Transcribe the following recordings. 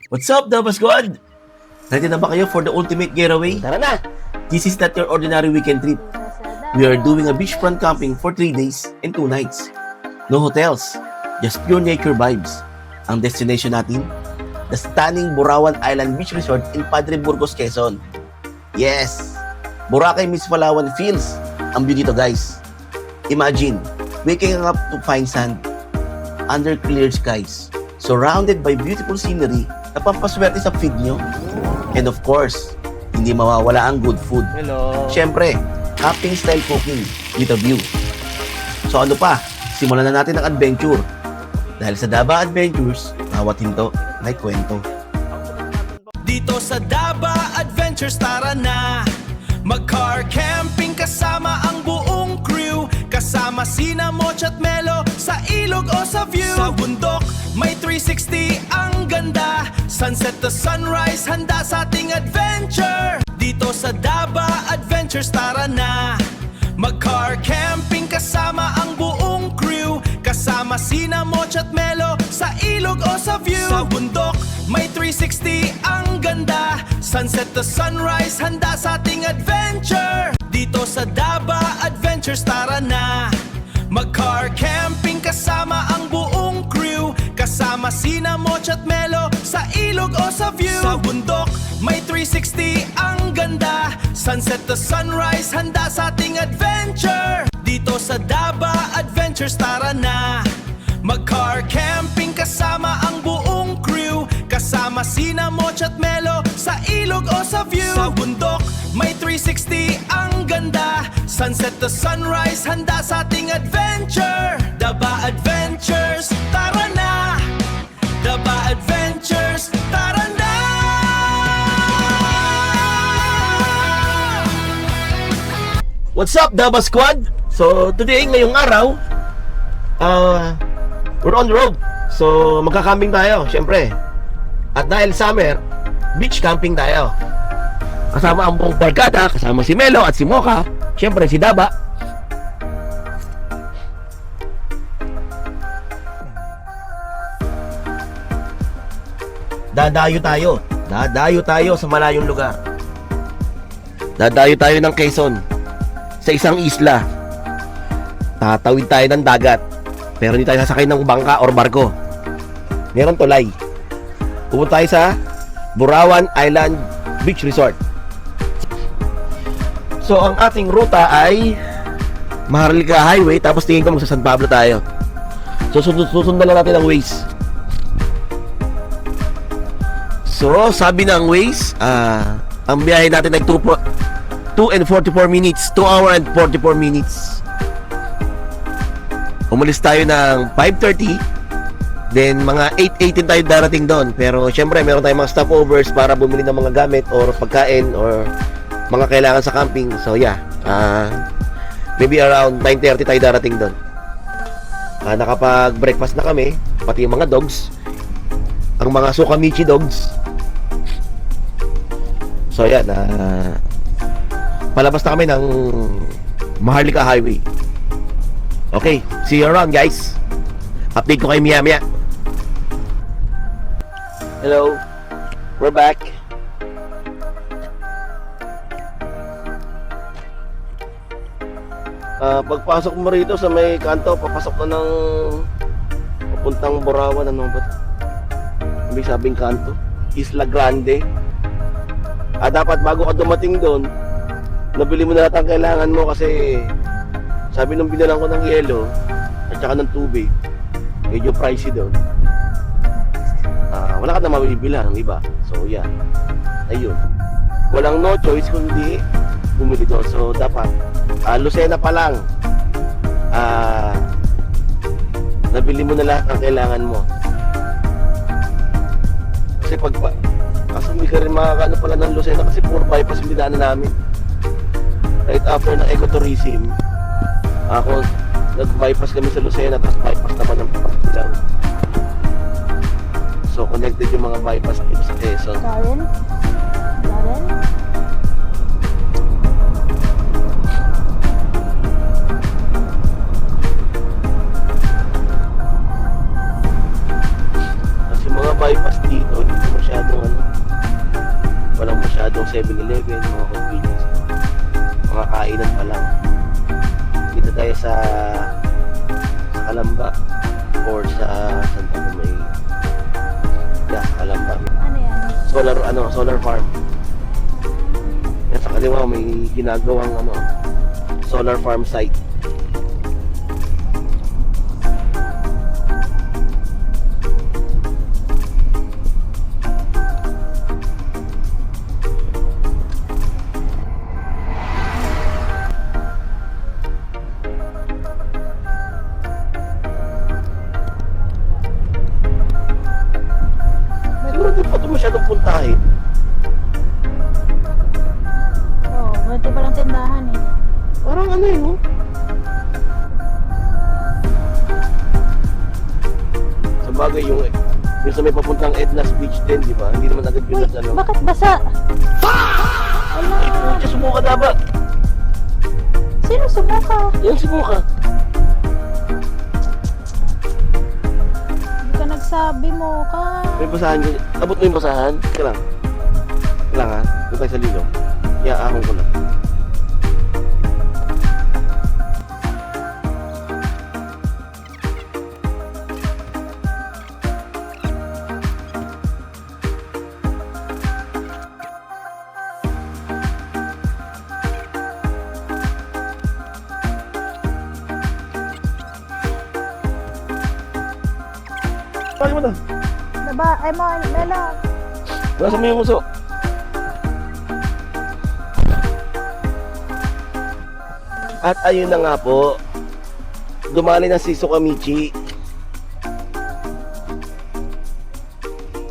What's up, Daba Squad? Ready na ba kayo for the ultimate getaway? Tara na! This is not your ordinary weekend trip. We are doing a beachfront camping for 3 days and 2 nights. No hotels, just pure nature vibes. Ang destination natin, the stunning Burawan Island Beach Resort in Padre Burgos, Quezon. Yes! Boracay meets Palawan feels ang beauty to, guys. Imagine, waking up to find sand under clear skies, surrounded by beautiful scenery na pampaswerte sa feed nyo. And of course, hindi mawawala ang good food. Hello! Siyempre, camping style cooking with a view. So ano pa, simulan na natin ang adventure. Dahil sa Daba Adventures, bawat hinto may kwento. Dito sa Daba Adventures, tara na mag-car camping kasama ang buong crew. Kasama sina Moch at Melo sa ilog o sa view. Sa bundok, may 360 ang ganda. Sunset to sunrise, handa sa ating adventure. Dito sa Daba Adventures, tara na mag-car camping kasama ang buong crew. Kasama sina Moch at Melo sa ilog o sa view. Sa bundok, may 360 ang ganda. Sunset to sunrise, handa sa ating adventure. Dito sa Daba Adventures, tara na mag-car camping kasama ang buong crew. Kasama sina Moch at Melo sa ilog o sa view. Sa bundok, may 360 ang ganda. Sunset to sunrise, handa sa ating adventure. Dito sa Daba Adventures, tara na mag-car camping kasama ang buong crew. Kasama sina Moch at Melo sa ilog o sa view. Sa bundok, may 360 ang ganda. Sunset to sunrise, handa sa ating adventure. Daba Adventures, tara na! Daba Adventures, tara na! What's up, Daba Squad? So, today, ngayong araw, we're on the road. So, magka-camping tayo, syempre. At dahil summer, beach camping tayo. Kasama ang buong barkada, kasama si Melo at si Mocha, syempre si Daba. Dadayo tayo sa malayong lugar. Dadayo tayo ng Quezon, sa isang isla. Tatawid tayo ng dagat, pero hindi tayo sasakay ng bangka or barko. Meron tulay. Pupunta tayo sa Burawan Island Beach Resort. So ang ating ruta ay Maharlika Highway, tapos tingin ko magsa San Pablo tayo. So susundan na natin ang Waze. So sabi ng Waze, ang biyahe natin ay 2 and 44 minutes, 2 hour and 44 minutes. Umalis tayo ng 5:30, then mga 8:18 tayo darating doon. Pero syempre meron tayong mga stopovers para bumili ng mga gamit or pagkain or mga kailangan sa camping. So yeah, maybe around 9:30 tayo darating doon. Nakapag-breakfast na kami, pati yung mga dogs, ang mga Sukamichi dogs. So yan, palabas na kami ng Maharlika Highway. Okay, see you around, guys. Update ko kayo maya-maya. Hello, we're back. Pagpasok mo rito sa may kanto, papasok na ng papuntang Burawan. Ano ba? May sabing kanto, Isla Grande. Dapat bago ka dumating doon, nabili mo na lahat ang kailangan mo kasi sabi nung binalang ko ng yelo at saka ng tubig, medyo pricey doon. Wala ka na mabibilan ng iba. So yeah, ayun, walang no choice kundi bumili doon. So dapat Lucena pa lang, nabili mo na lahat ng kailangan mo. Kasi kasi hindi ka rin makakano pala ng Lucena kasi puro bypass yung dinaanan namin. Right after ng ecotourism, nag-bypass kami sa Lucena, tapos bypass naman ng Pagkilaw. So connected yung mga bypass dito sa Quezon. Darren? Kasi mga bypass dito, hindi ko masyadong walang masyadong 7-Eleven, mga convenience store. Mga kainan pa lang. Dito tayo sa Calamba or sa Santa May. Yeah, Calamba. Ano yan? Solar farm. Yan sa kaliwa may ginagawang solar farm site. Siguro di pa ito masyadong puntahin. Oo, buti palang tindahan eh. Parang oh. Sa bagay yung sa may papuntang Edna's Beach din, di ba? Hindi naman agad yun Uy, na bakit basa? Ay, pucha, sumuka na ba? Sino sumuka? Yan, sumuka. Hindi ka nagsabi mo ka. May basahan yun. Abot mo yung basahan? Kailang. Kailangan. Doon tayo sa lilong. Iaahon ko lang. Bakit mo na? Ay mo, Melo. Nasa mo yung uso. At ayun na nga po, dumali na si Sukamichi.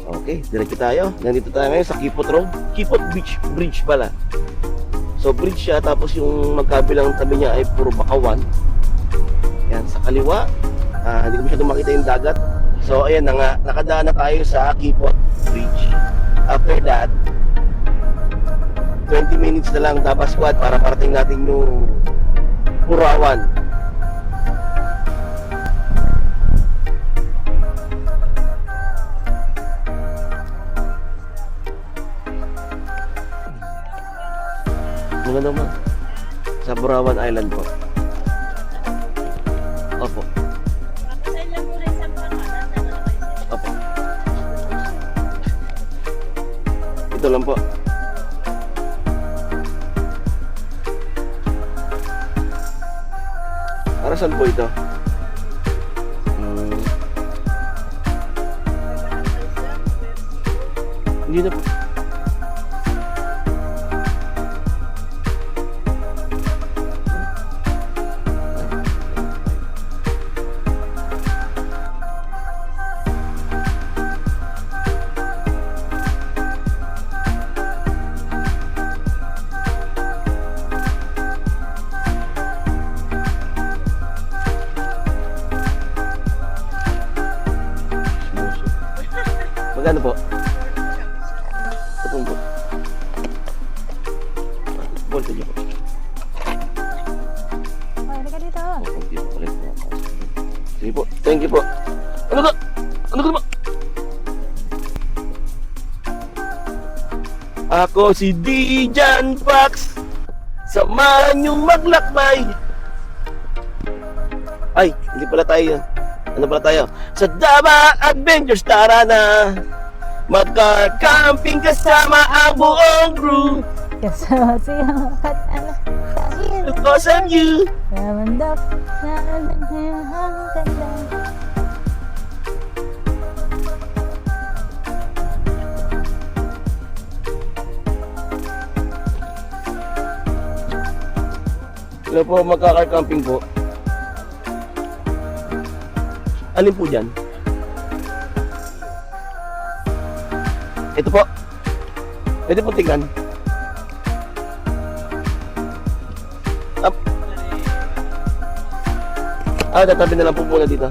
Okay, diretso tayo. Nandito tayo ngayon sa Kipot Road. Kipot Beach Bridge pala. So bridge siya, tapos yung magkabilang tabi niya ay puro bakawan. Yan, sa kaliwa. Hindi ko masyadong makita yung dagat. So ayan na nga, nakadaan na tayo sa Kipot Bridge. After that, 20 minutes na lang Daba Squad para parating natin yung Purawan. Mga naman sa Purawan Island po. Opo. Opo. Ito lang po. Para saan po ito? Hindi na po. Magkano po? Patungkot. Voltage po. Ay, halika dito. Hindi po ulit po. Sige po. Thank you po. Ano ka? Ano ka naman? Ako si Dijan Fox. Samahan niyong maglakbay. Ay, hindi pala tayo. Ano pala tayo? Sa Daba Adventures, tara na! Magka-camping kasama ang buong crew. Kasama siya at anak. Because of you. Ramandap na ang ganda. Hello po, magka-camping po. Alin po dyan? Ito po. Pwede po tingnan. Up. Tatabi na lang po muna dito.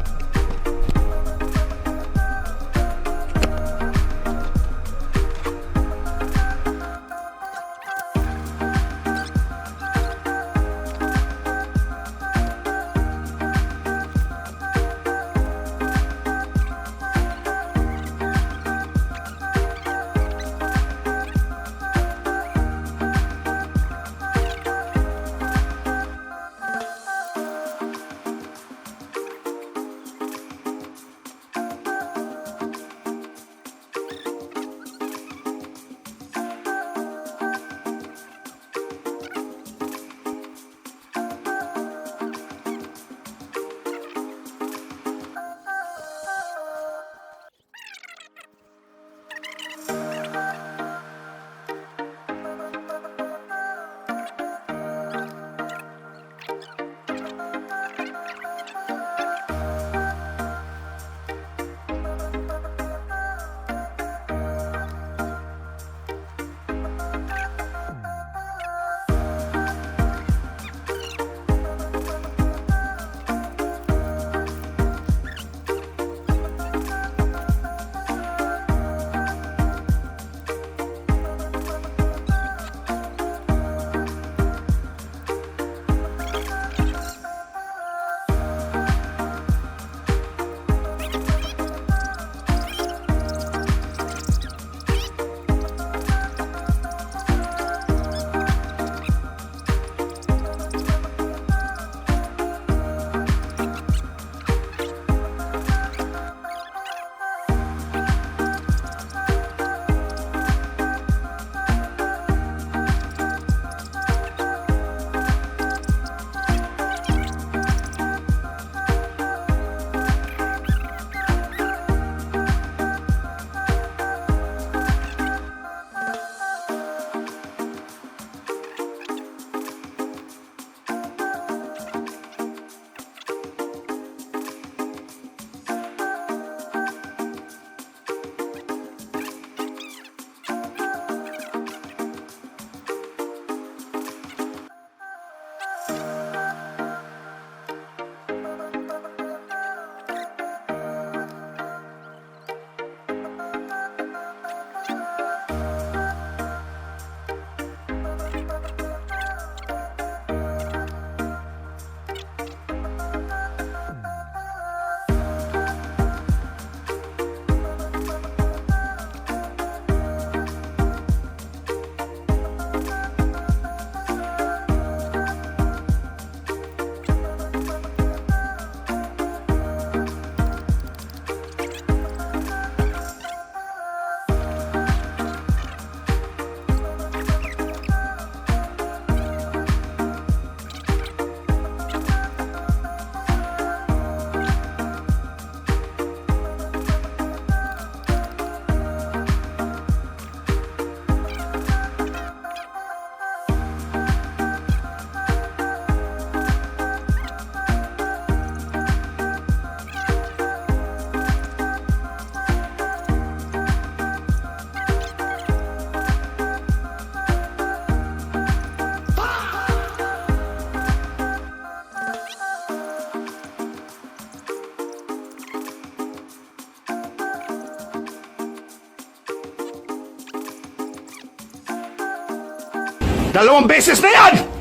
2 beses na yan!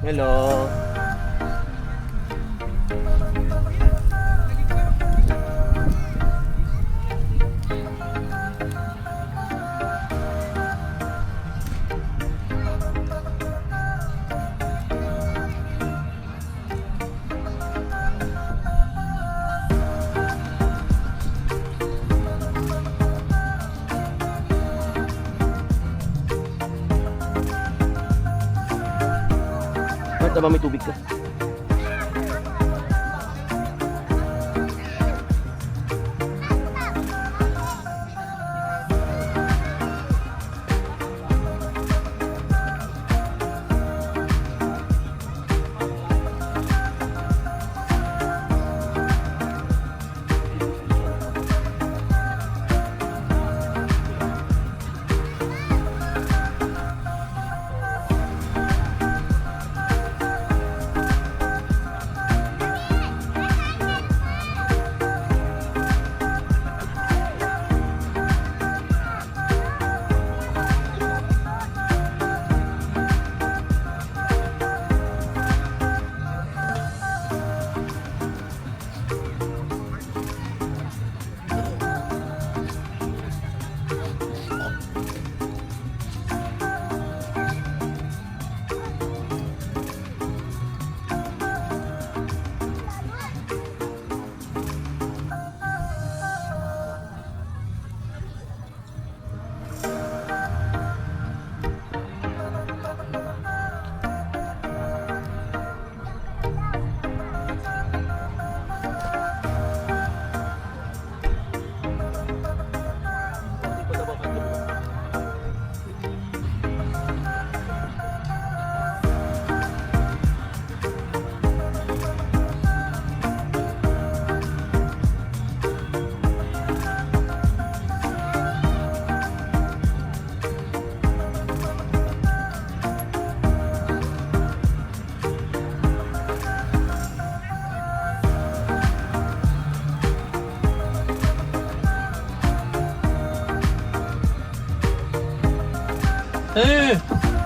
Hello. Ba't ba may tubig ka?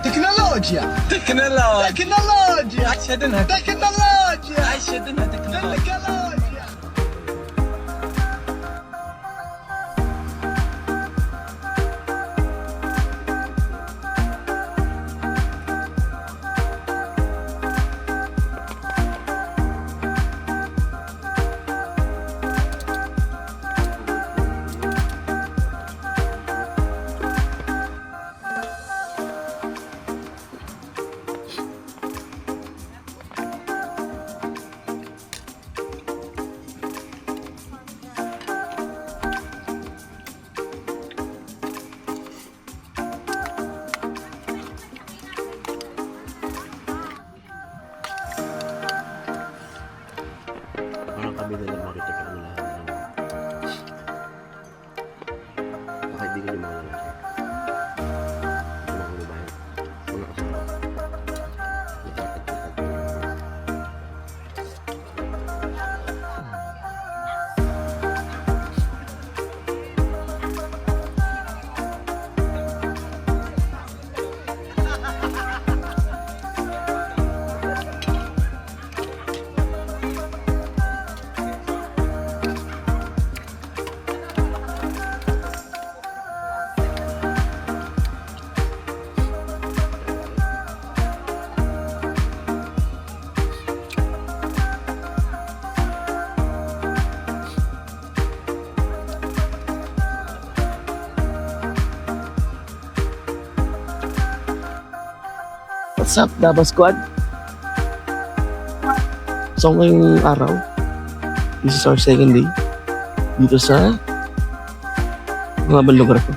تكنولوجيا تكنولوجيا عشدنها تكنولوجيا عشدنها تكنولوجيا Parang kami na lang makita pa nila. Nakaibigan yung mga lalaki. Yung mga babae. Mga asawa. What's up, Davao Squad? So ngayong araw, this is our second day dito sa mga lugar ko.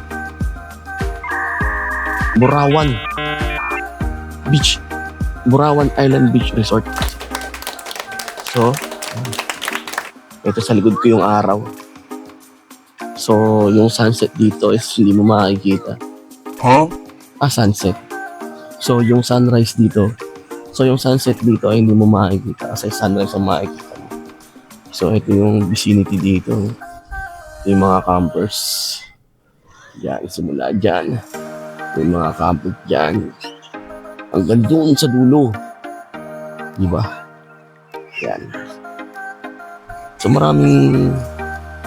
Burawan Beach, Burawan Island Beach Resort. So, ito sa likod ko yung araw. So, yung sunset dito is hindi mo makikita. Sunset. So, yung sunrise dito. So, yung sunset dito ay hindi mo makikita kasi sunrise ang makikita mo. So, ito yung vicinity dito. Ito yung mga campers. Yan, simula dyan. Yung mga campers dyan. Hanggang doon sa dulo. Diba? Yan. So maraming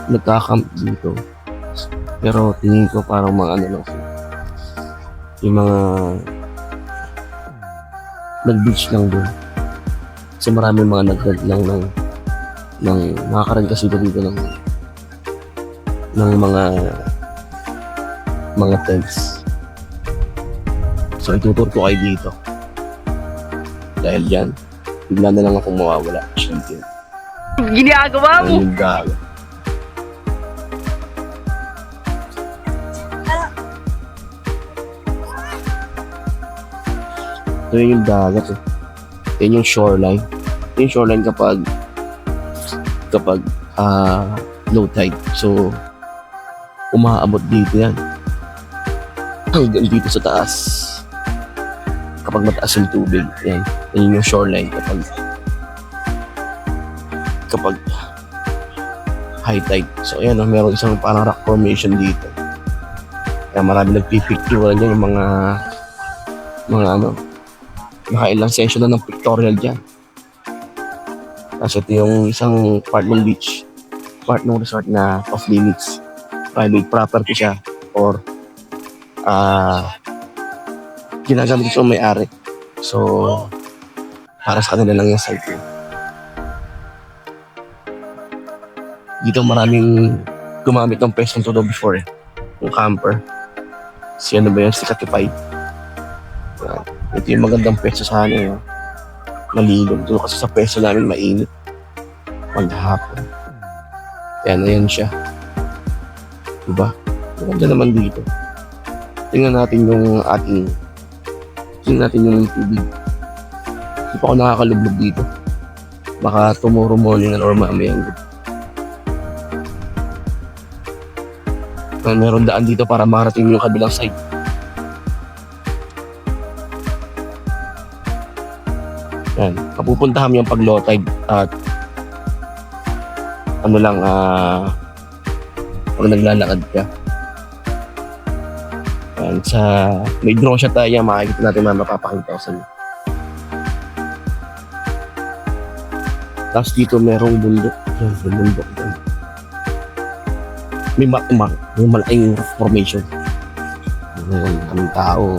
nagkakamp dito. Pero tingin ko parang mga ano lang. Yung mga nag-beach lang doon. Kasi maraming mga nag-rent lang ng nakaka-rent kasi dito ng mga tents. So itutur ko kayo dito. Dahil yan, bigla na lang akong mawawala. Siyempre. Ginagawa mo! Ayun, gago. Ito yung dagat eh. Yan yung shoreline. Yung shoreline kapag low tide. So, umaabot dito yan. Hanggang dito sa taas. Kapag mataas yung tubig, yan. Yan yung shoreline kapag high tide. So, ayan, meron isang parang rock formation dito. Kaya marami nagpipicture niya yung mga nakailang session na ng pictorial dyan. Kasi ito yung isang part ng beach, part ng resort na off limits. Private property siya or ginagamit ito may-ari. So, para sa kanila lang yung site yun. Dito maraming gumamit ng Pestong Todo before eh. Yung camper. Si ano ba yun? Si Katify. Ito yung magandang pesto sa ano yun. Malilog. Doon kasi sa pesto namin mainit. Maghapon. Kaya na yan siya. Diba? Maganda naman dito. Tingnan natin yung tubig. Hindi pa ako nakakalublog dito. Baka tomorrow morning or mamayang gabi. Meron daan dito para marating yung kabilang side. Yan. Kapupuntahan mo yung pag low tide at pag naglalakad ka. Yan. May drone shot tayo. Makikita natin mapapakita ko sa inyo. Tapos dito merong bundok. Yan, may bundok dyan. May malaking formation. Anong tao.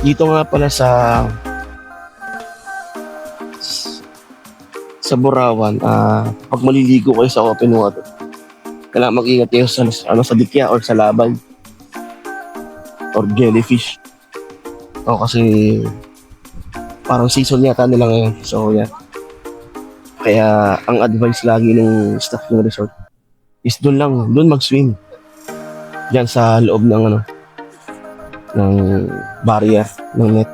Dito nga pala sa Burawan, pag maliligo kayo sa open water, kailangan mag-ingat kayo sa dikya or sa laban or jellyfish. Kasi parang season yata nila ngayon. So yeah. Kaya ang advice lagi ng staff ng resort is doon mag-swim. Diyan sa loob ng barrier ng net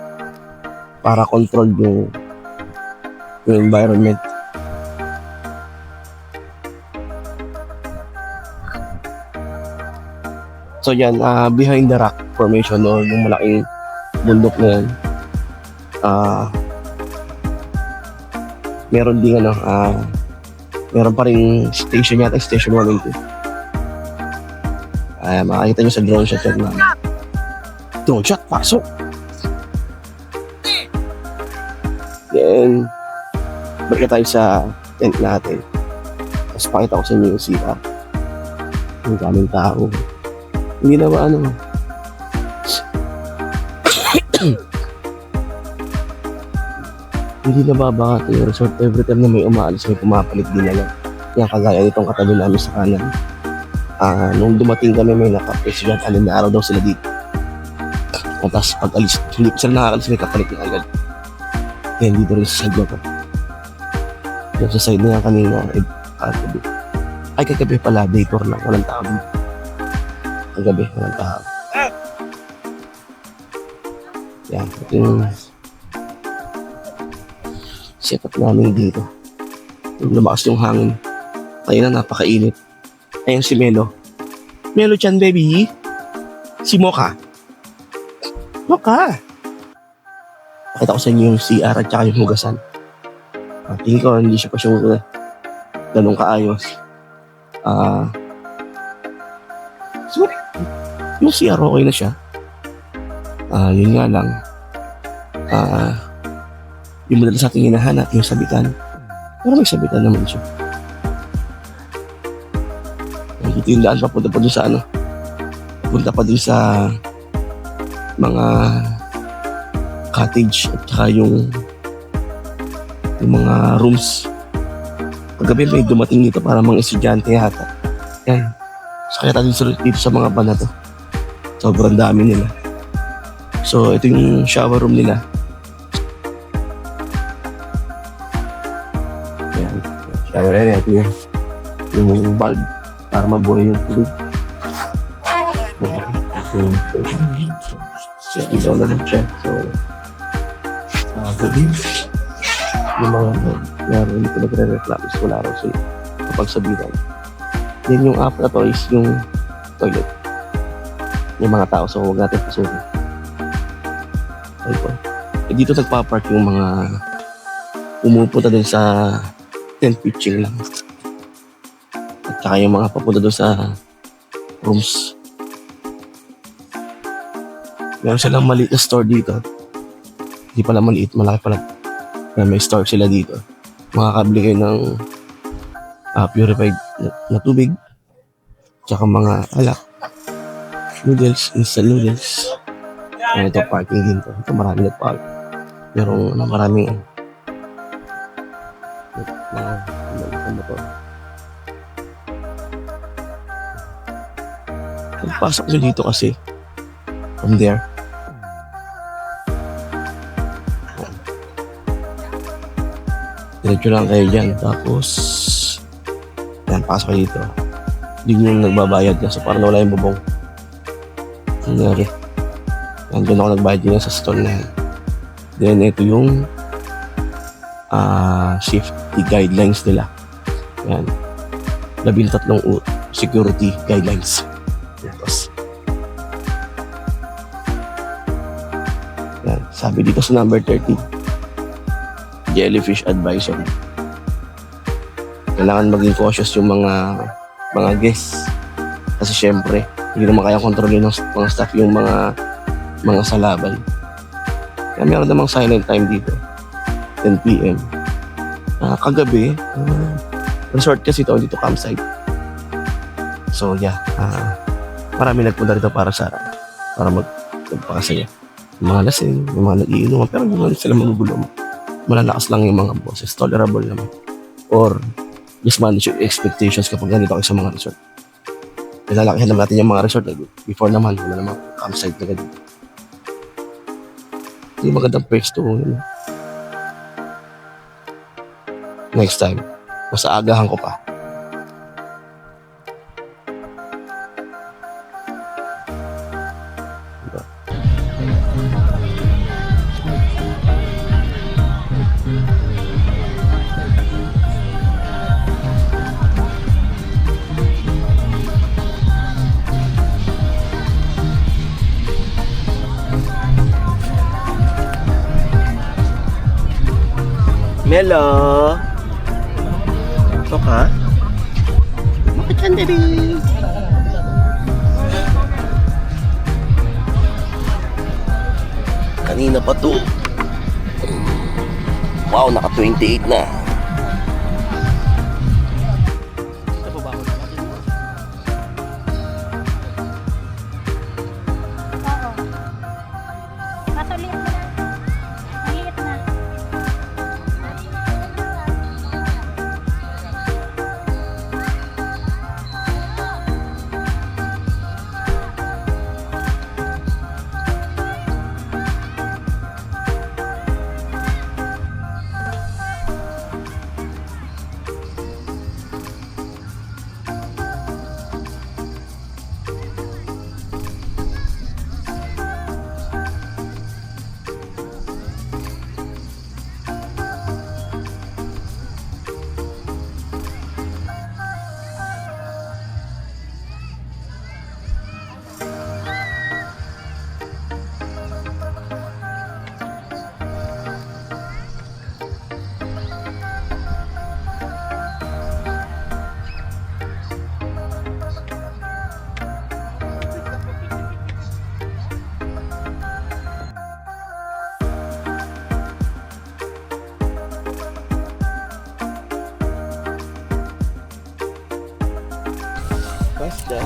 para control yung environment. So yan, behind the rock formation or yung malaking bundok na yan, meron din meron pa rin station yata, station 1 and 2. Makikita nyo sa drone shot yan na drone shot, pasok! Then balik tayo sa tent natin. Tapos pakita ko sa inyo yung CR. Yung daming tao. Hindi na ba hindi na babangat yung resort. Every time na may umaalis, may pumapalit din na lang. Yan, kagaya nitong katabi namin sa kanan. Nung dumating kami, may naka-press dyan. Alin na araw daw sila dito. Tapos pag alis, hindi pa sila nakakalis, may kapalit na agad. Yan, dito rin sa side na to. Yan sa side na yan kanina. Ay, kagabi pala, day tour lang. Walang tao dito. Kagabi, walang tao. Yan, ito yung setup namin dito. Lumakas yung hangin. Kaya na napakainit. Ayun si Melo. Melo chan, baby. Si Mocha. Mocha. Pakita ko sa inyo yung CR at saka yung hugasan. Tingin ko hindi siya pa siya ganun kaayos. So, yung CR okay na siya. Yun nga lang. yung madalas natin hinahanap, yung sabitan. Pero may sabitan naman siya. Dito yung daan papunta pa dun sa punta pa dun sa mga cottage at saka yung mga rooms. Kagabi may dumating dito para mga estudyante yata. Yan. So kaya tayo dito sa mga van na to. Sobrang dami nila. So ito yung shower room nila. Yan. Shower area. Ito yung bulb para mabuhay yung tubig. So ito na lang siya. So gabi yung mga laro dito nagre-reklamo is wala raw sila kapag sabihan. Then yung app na to is yung toilet. Yung mga tao, so huwag natin pasukin. Ayun. Dito nagpa-park yung mga pumupunta dun sa tent pitching lang. At saka yung mga papunta dun sa rooms. Meron silang maliit na store dito. Hindi pala maliit, malaki pala. May store sila dito. Makakabili kayo ng purified na tubig. Tsaka mga alak. Noodles, instant noodles. Ito parking din to. Ito marami nagpark. Merong maraming motor. Pagpasok nyo dito kasi from there. Diretso lang kayo dyan. Tapos yan, pasok kayo dito. Hindi nyo nagbabayad na. So parang wala yung bubong. Nangyari. Yan, doon ako nagbayad yun sa stall na yan. Then ito yung safety guidelines nila. Yan. 13 security guidelines. Tapos yan. Sabi dito sa number 30, jellyfish advisory. Kailangan maging cautious yung mga guests. Kasi syempre, hindi naman kaya kontrolin ng mga staff yung mga salabay. Kaya meron namang silent time dito. 10 PM. Kagabi, resort kasi ito dito, campsite. So yeah, marami nagpunta dito para magpakasaya. Yung mga lasing, yung mga nag-iinuman, pero hindi naman sila magugulo. Malalakas lang yung mga boses, tolerable naman. Or just manage your expectations kapag ganito kayo sa mga resort. Lalakihan naman natin yung mga resort. Before naman, wala namang campsite na ganito. Yung magandang perks to. Next time, mas aagahan ko pa. Diba? Melo! Ito ka? Bakit yan, baby? Kanina pa to. Wow, naka 28 na. Kaso liit na. Maliit na. Basta.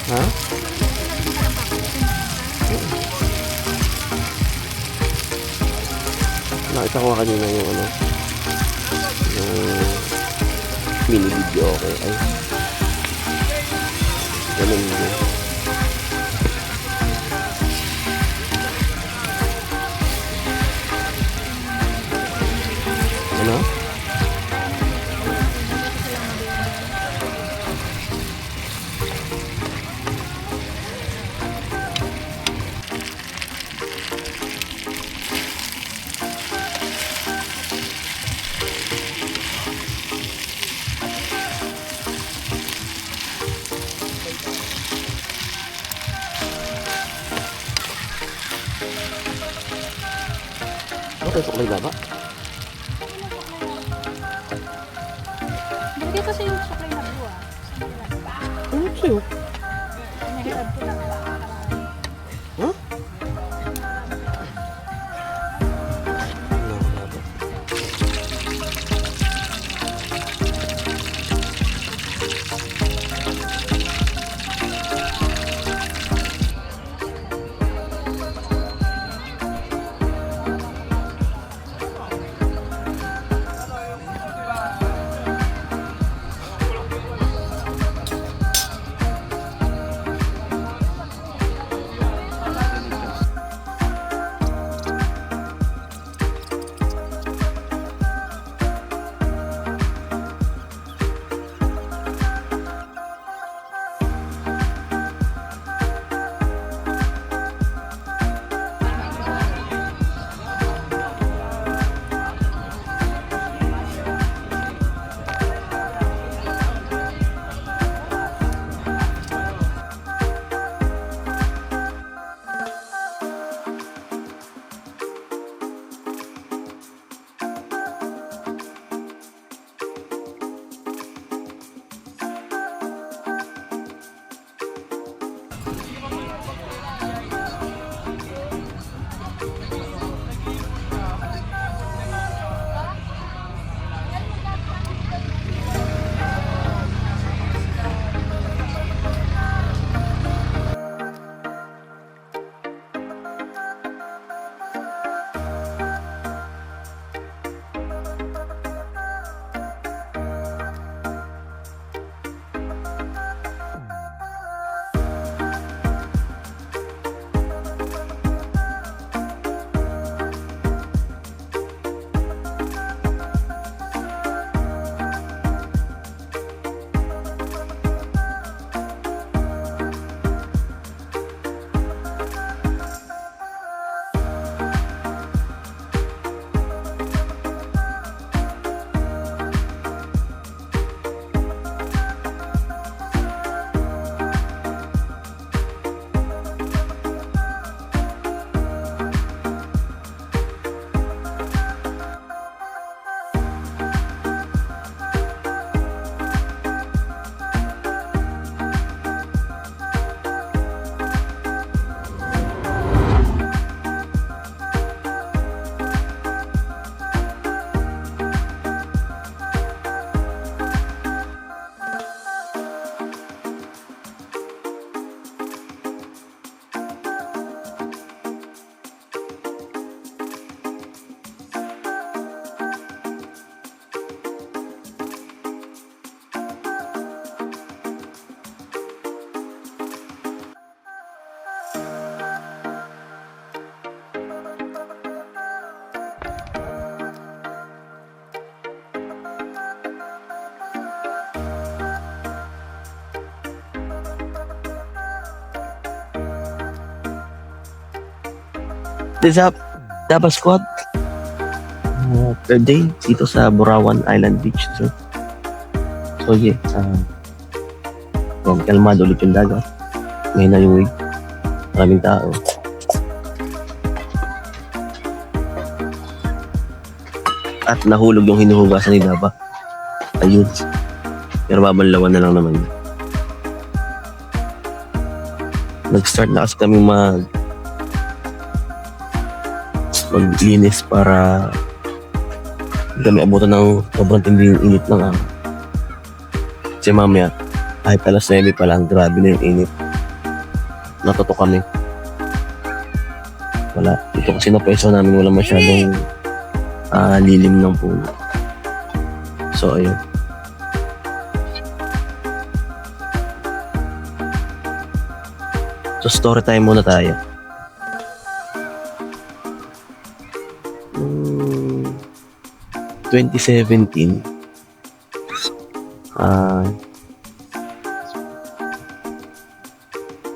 Ha? Nakita ko kanina yung ano, yung mini video. Okay, ay ganun yun. Ano? Okay, suklay laba. Hindi kasi yung suklay na buwa. Ano sa'yo? Nahirap ko lang. Ha? This up, Daba Squad. Third day dito sa Burawan Island Beach. So yeah, kalmado ulit yung dagat. Ngayon na yung wave. Maraming tao. At nahulog yung hinuhugasan ni Daba. Ayun. Pero babanlawan na lang naman. Nag-start na kasi kami maglinis para hindi kami abutan ng sobrang tinding init ng araw. Kasi mamaya, kahit alas 9 pa lang, grabe na yung init. Natuto kami. Wala. Ito kasi na pwesto namin wala masyadong lilim ng puno. So, ayun. So, story time muna tayo. 2017,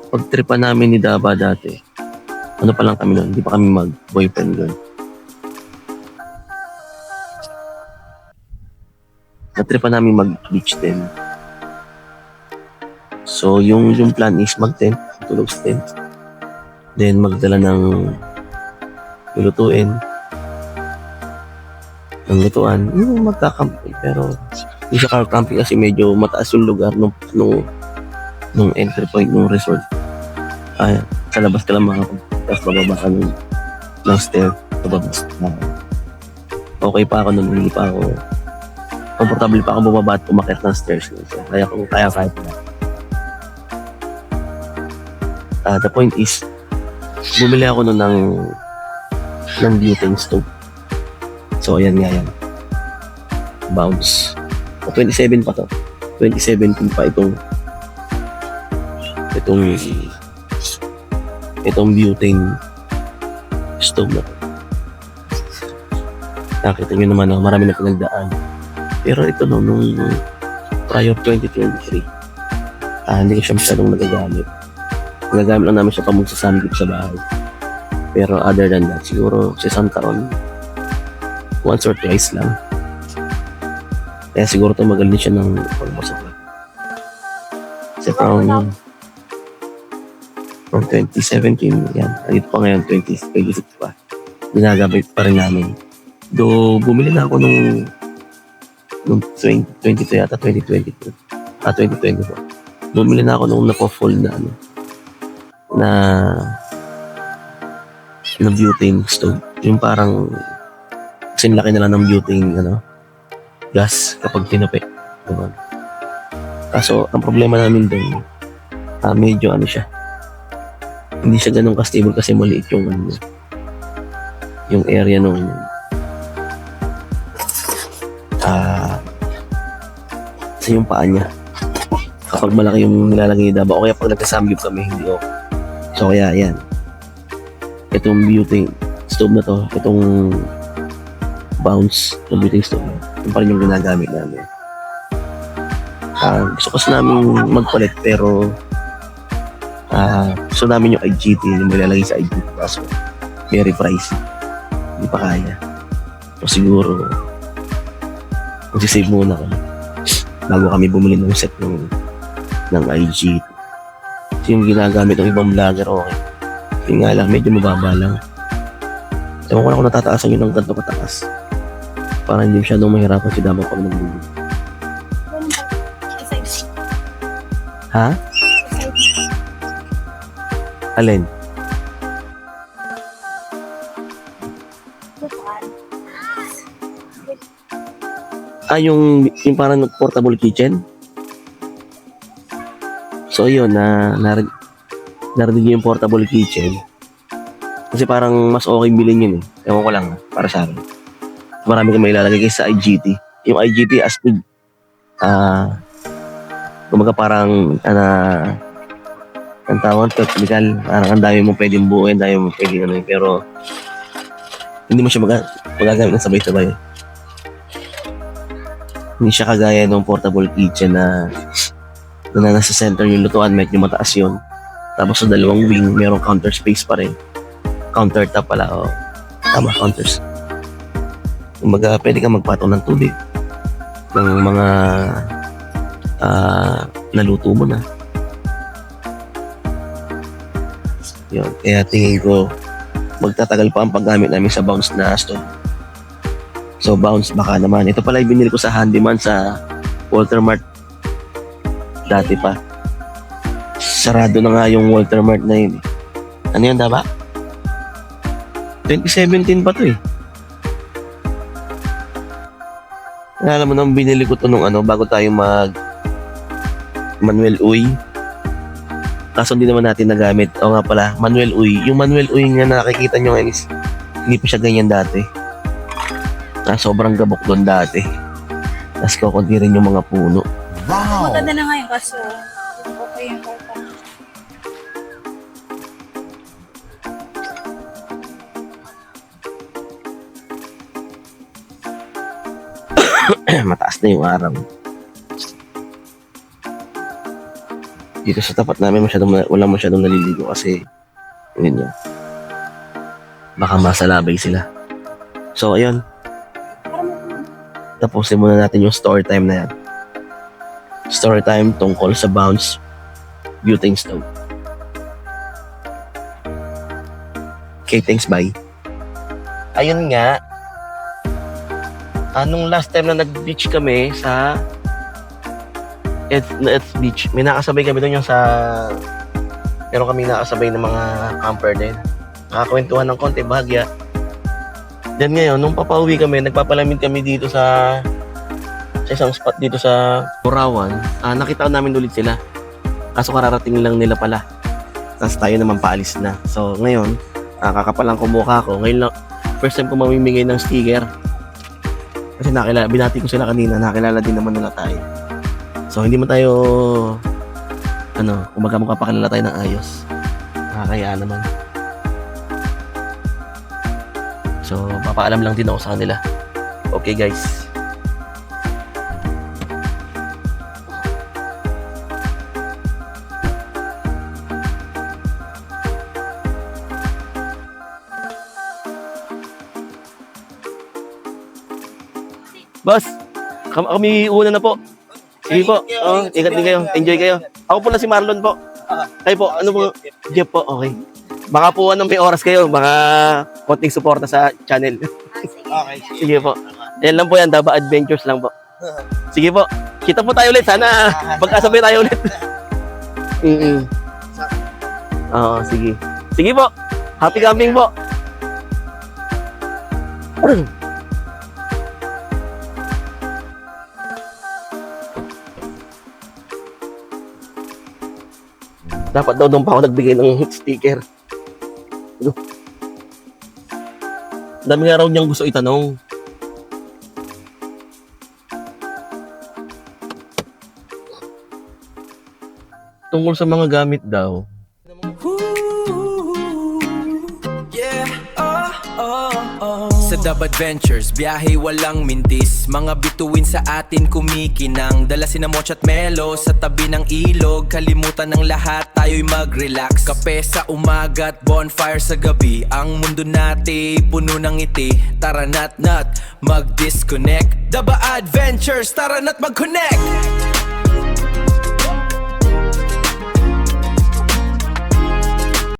pagtripa namin ni Daba dati, ano pa lang kami noon, hindi pa kami mag-boyfriend doon. Natripa namin mag-beach din. So, yung plan is mag-tent, tulog sa tent. Then, magdala ng lulutuin. Ng lutuan, yung magkakamping. Pero, hindi siya car-camping kasi medyo mataas yung lugar nung entry point ng resort. Sa labas ka lang tapos bababa ka ng stair. Bababas. Okay pa ako nun, hindi pa ako komportable pa ako bumaba at umakyat ng stairs. So, kaya kahit na. The point is, bumili ako nun ng butane stove. So, ayan nga yan. Bounce. 27 pa to. 2017 pa itong butane stove na to. Nakita nyo naman na marami na pinagdaan. Pero ito nung prior 2023, hindi ko siya masyadong nagagamit. Nagagamit lang namin siya pag magsasamgip sa bahay. Pero other than that, siguro sa isang taon, once or twice lang. Kaya siguro tumagal din siya ng almost ako. Kasi from 2017, yan. Dito pa ngayon, 2026 pa. Ginagamit pa rin namin. Do bumili na ako nung 2022 yata, 2022. 2024. Bumili na ako nung napo-fold na butane stove. Yung parang kasi laki na lang ng butane gas kapag tinupi. Diba? Kaso ang problema namin doon, medyo siya. Hindi siya ganun ka-stable kasi maliit yung area nung sa yung paa niya. Kapag malaki yung nilalagay ni Daba, o kaya pag nagkasamgyup kami, hindi okay. So kaya yan. Itong butane stove na to, itong bounce na butane stove, yung pa rin yung ginagamit namin. Gusto kasi namin magpalit pero gusto namin yung IGT, yung nilalagay sa IGT, kaso very pricey. Hindi pa kaya. So siguro magsisave muna kami bago kami bumili ng set ng IGT. Kasi yung ginagamit ng ibang vlogger, okay. Yung nga lang, medyo mababa lang. Ewan ko na kung natataasan yun ng ganito kataas. Para hindi masyadong mahirapan si Daba kami ng bumili. Ha? Alin? Yung parang portable kitchen. So yun, narinig yung portable kitchen. Kasi parang mas okay bilhin yun eh. Ewan ko lang, para sa akin. Marami kang mailalagay sa IGT. Yung IGT as big. Kumaga parang, ang tawag, technical. Parang ang dami mong pwedeng buuin, dami mong pwedeng pero hindi mo siya magagamit ng sabay-sabay. Hindi siya kagaya ng portable kitchen na nasa center yung lutuan, medyo mataas yun. Tapos sa dalawang wing, merong counter space pa rin. Countertop pala, oh. Tama, counters. Kumbaga, pwede kang magpatong ng tubig ng mga naluto mo na. Yun. Kaya tingin ko, magtatagal pa ang paggamit namin sa bounce na stove. So, bounce baka naman. Ito pala yung binili ko sa Handyman sa Walter Mart. Dati pa. Sarado na nga yung Walter Mart na yun. Ano yun, diba? 2017 pa to eh. Alam mo nang binili ko to nung bago tayo mag manual uy. Kaso hindi naman natin nagamit. O nga pala, manual uy. Yung manual uy nga na nakikita nyo ngayon is hindi pa siya ganyan dati. Sobrang gabok doon dati. Tapos kukunti rin yung mga puno. Maganda na ngayon kaso okay yung karta. Mataas na yung araw. Dito sa tapat namin wala masyadong naliligo kasi yun. Baka masalabay sila. So ayun. Tapusin muna natin yung story time na yan. Story time tungkol sa bounce butane stove. Okay, thanks, bye. Ayun nga. Anong last time na nag-beach kami sa Ed's Beach, may nakasabay kami doon yung sa meron kaming nakasabay ng mga camper din. Nakakwentuhan ng konti, bahagya. Then ngayon, nung papauwi kami, nagpapalamig kami dito sa isang spot dito sa Burawan. Nakita namin ulit sila. Kaso kararating lang nila pala. Tapos tayo naman paalis na. So ngayon, kakapalang kumukha ko. Ngayon lang, first time ko mamimigay ng sticker. Kasi binati ko sila kanina, nakilala din naman nila tayo. So hindi mo tayo kumbaga magpapakilala tayo ng ayos. Nakakaya naman. So papaalam lang din ako sa kanila. Okay guys. Boss, kami una na po. Sige po. Ingat din kayo. Enjoy kayo. Ako po na si Marlon po. Kayo po, ano po? Jeff po, okay. Baka po may oras kayo, baka konting suporta sa channel. Okay. Sige po. Yan lang po yan, Daba Adventures lang po. Sige po. Kita po tayo ulit. Sana magkasabay tayo ulit. Oo, sige. Sige po. Happy camping po. Dapat daw doon pa ako nagbigay ng sticker. Dami nga raw niyang gusto itanong. Tungkol sa mga gamit daw. Sa Dab Adventures, biyahe walang mintis. Mga bituin sa atin kumikinang. Dala sina Moch at Melo sa tabi ng ilog. Kalimutan ng lahat, tayo'y mag-relax. Kape sa umaga at bonfire sa gabi. Ang mundo natin puno ng ngiti. Tara na't mag-disconnect. Daba Adventures, tara na't mag-connect.